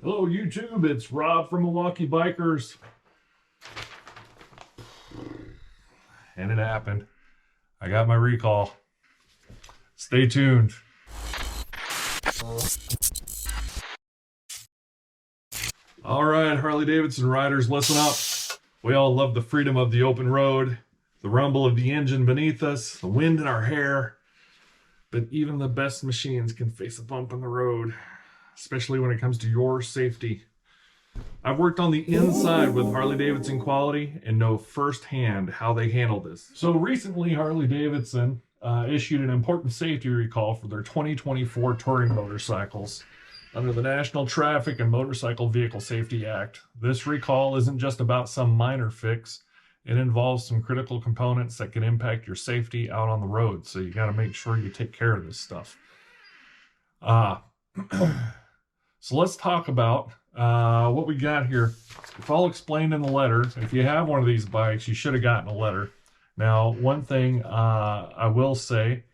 Hello YouTube, it's Rob from Milwaukee Bikers. And it happened. I got my recall. Stay tuned. All right, Harley-Davidson riders, listen up. We all love the freedom of the open road, the rumble of the engine beneath us, the wind in our hair. But even the best machines can face a bump in the road, especially when it comes to your safety. I've worked on the inside with Harley-Davidson quality and know firsthand how they handle this. So recently, Harley-Davidson issued an important safety recall for their 2024 touring motorcycles. Under the National Traffic and Motorcycle Vehicle Safety Act, this recall isn't just about some minor fix. It involves some critical components that can impact your safety out on the road. So you got to make sure you take care of this stuff. So let's talk about what we got here. It's all explained in the letter. If you have one of these bikes, you should have gotten a letter. Now, one thing I will say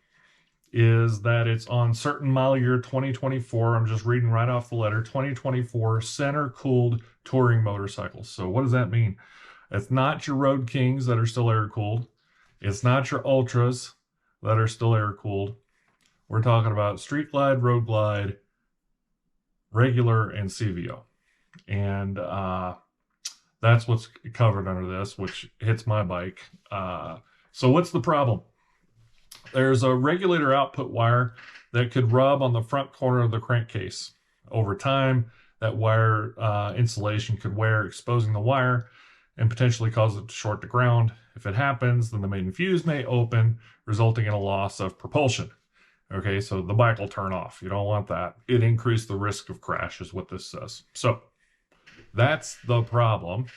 is that it's on certain model year 2024. I'm just reading right off the letter. 2024 center-cooled touring motorcycles. So what does that mean? It's not your Road Kings that are still air-cooled. It's not your Ultras that are still air-cooled. We're talking about Street Glide, Road Glide, regular, and CVO. And that's what's covered under this, which hits my bike. So what's the problem? There's a regulator output wire that could rub on the front corner of the crankcase. Over time, that wire insulation could wear, exposing the wire and potentially cause it to short to ground. If it happens, then the main fuse may open, resulting in a loss of propulsion. Okay, so the bike will turn off. You don't want that. It increased the risk of crash is what this says. So that's the problem.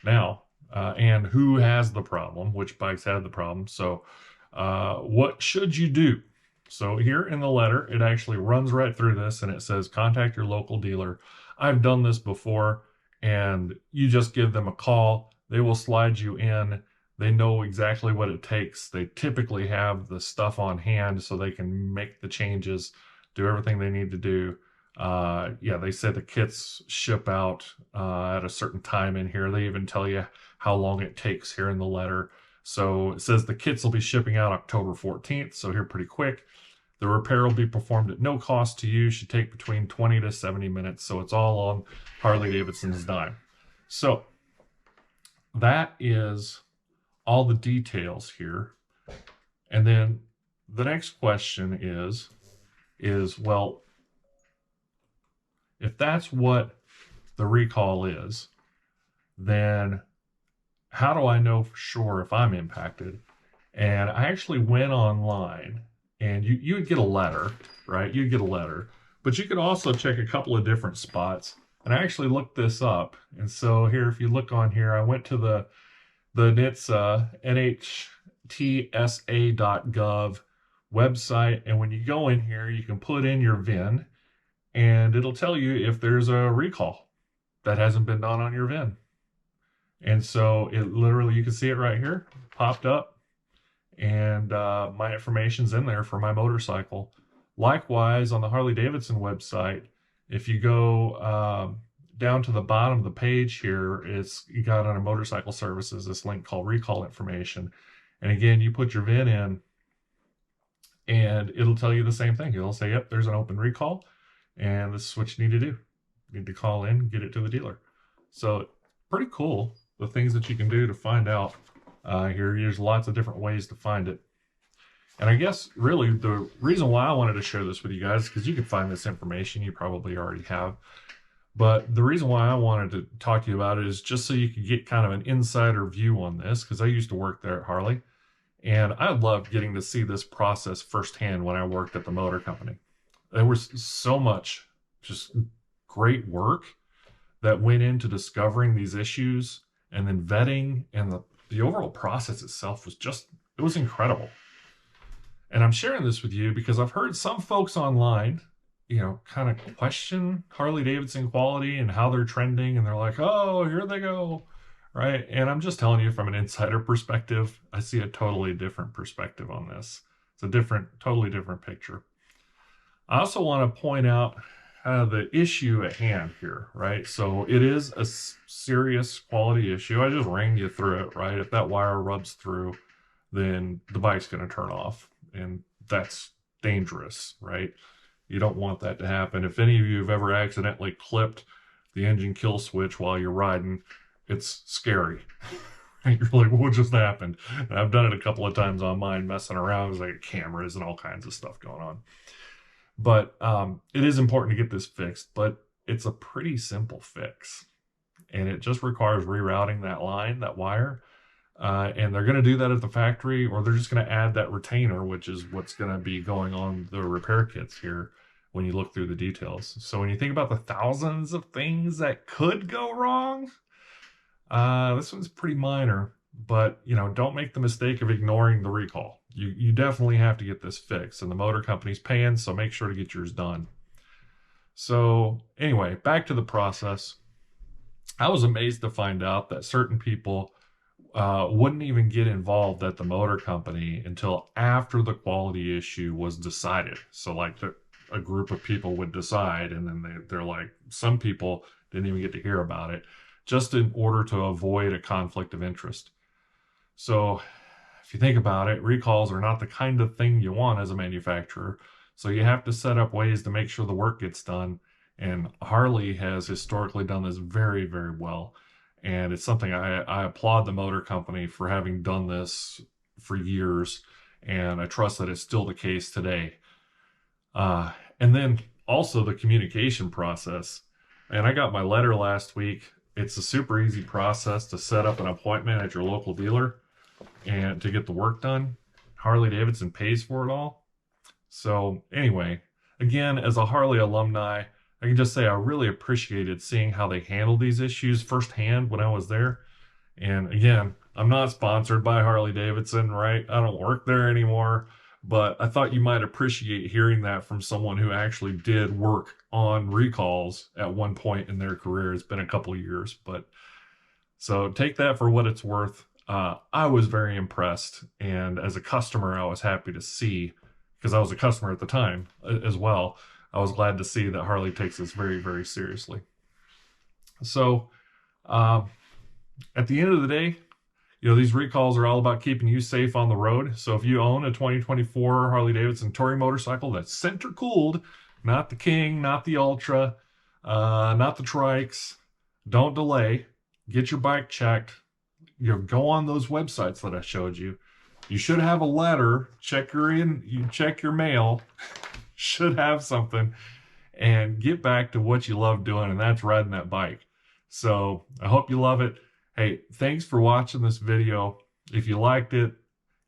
Now, and who has the problem? Which bikes have the problem? So what should you do? So here in the letter, it actually runs right through this and it says, contact your local dealer. I've done this before, and you just give them a call. They will slide you in. They know exactly what it takes. They typically have the stuff on hand so they can make the changes, do everything they need to do. Yeah, they say the kits ship out at a certain time in here. They even tell you how long it takes here in the letter. So it says the kits will be shipping out October 14th, so here pretty quick. The repair will be performed at no cost to you. Should take between 20 to 70 minutes, so it's all on Harley-Davidson's dime. So that is all the details here. And then the next question is well, if that's what the recall is, then how do I know for sure if I'm impacted? And I actually went online, and you would get a letter, right? You'd get a letter, but you could also check a couple of different spots. And I actually looked this up. And so here, if you look on here, I went to the NHTSA, NHTSA.gov website. And when you go in here, you can put in your VIN, and it'll tell you if there's a recall that hasn't been done on your VIN. And so it literally, you can see it right here, popped up, and my information's in there for my motorcycle. Likewise, on the Harley-Davidson website, if you go down to the bottom of the page here, you got under motorcycle services, this link called recall information. And again, you put your VIN in, and it'll tell you the same thing. It'll say, yep, there's an open recall, and this is what you need to do. You need to call in, get it to the dealer. So pretty cool, the things that you can do to find out. There's lots of different ways to find it. And I guess really the reason why I wanted to share this with you guys, because you can find this information, you probably already have. But the reason why I wanted to talk to you about it is just so you could get kind of an insider view on this, because I used to work there at Harley. And I loved getting to see this process firsthand when I worked at the motor company. There was so much just great work that went into discovering these issues, and then vetting, and the overall process itself was just, it was incredible. And I'm sharing this with you because I've heard some folks online, kind of question Harley-Davidson quality and how they're trending. And they're like, oh, here they go, right? And I'm just telling you from an insider perspective, I see a totally different perspective on this. It's a totally different picture. I also want to point out the issue at hand here, right? So it is a serious quality issue. I just ran you through it, right? If that wire rubs through, then the bike's going to turn off, and that's dangerous, right? You don't want that to happen. If any of you have ever accidentally clipped the engine kill switch while you're riding, it's scary. You're like, what just happened? And I've done it a couple of times on mine, messing around because I got cameras and all kinds of stuff going on. But it is important to get this fixed, but it's a pretty simple fix. And it just requires rerouting that line, that wire. And they're going to do that at the factory, or they're just going to add that retainer, which is what's going to be going on the repair kits here when you look through the details. So when you think about the thousands of things that could go wrong, this one's pretty minor. But, you know, don't make the mistake of ignoring the recall. You definitely have to get this fixed, and the motor company's paying, so make sure to get yours done. So anyway, back to the process. I was amazed to find out that certain people wouldn't even get involved at the motor company until after the quality issue was decided. So like a group of people would decide, and then they're like, some people didn't even get to hear about it, just in order to avoid a conflict of interest. So if you think about it, recalls are not the kind of thing you want as a manufacturer. So you have to set up ways to make sure the work gets done. And Harley has historically done this very, very well. And it's something I applaud the motor company for having done this for years. And I trust that it's still the case today. And then also the communication process. And I got my letter last week. It's a super easy process to set up an appointment at your local dealer and to get the work done. Harley-Davidson pays for it all. So anyway, again, as a Harley alumni, I can just say I really appreciated seeing how they handled these issues firsthand when I was there. And again, I'm not sponsored by Harley-Davidson, right? I don't work there anymore, but I thought you might appreciate hearing that from someone who actually did work on recalls at one point in their career. It's been a couple of years, but so take that for what it's worth. I was very impressed, and as a customer, I was happy to see, because I was a customer at the time as well, I was glad to see that Harley takes this very, very seriously. So at the end of the day, you know, these recalls are all about keeping you safe on the road. So if you own a 2024 Harley-Davidson touring motorcycle that's center cooled, not the King, not the Ultra, not the Trikes, don't delay. Get your bike checked. You know, go on those websites that I showed you. You should have a letter. Check your mail. Should have something, and get back to what you love doing, and that's riding that bike. So I hope you love it. Hey, thanks for watching this video. If you liked it,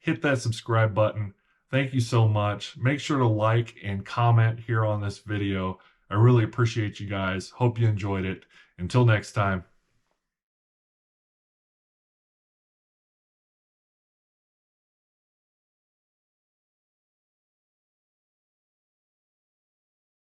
hit that subscribe button. Thank you so much. Make sure to like and comment here on this video. I really appreciate you guys. Hope you enjoyed it. Until next time.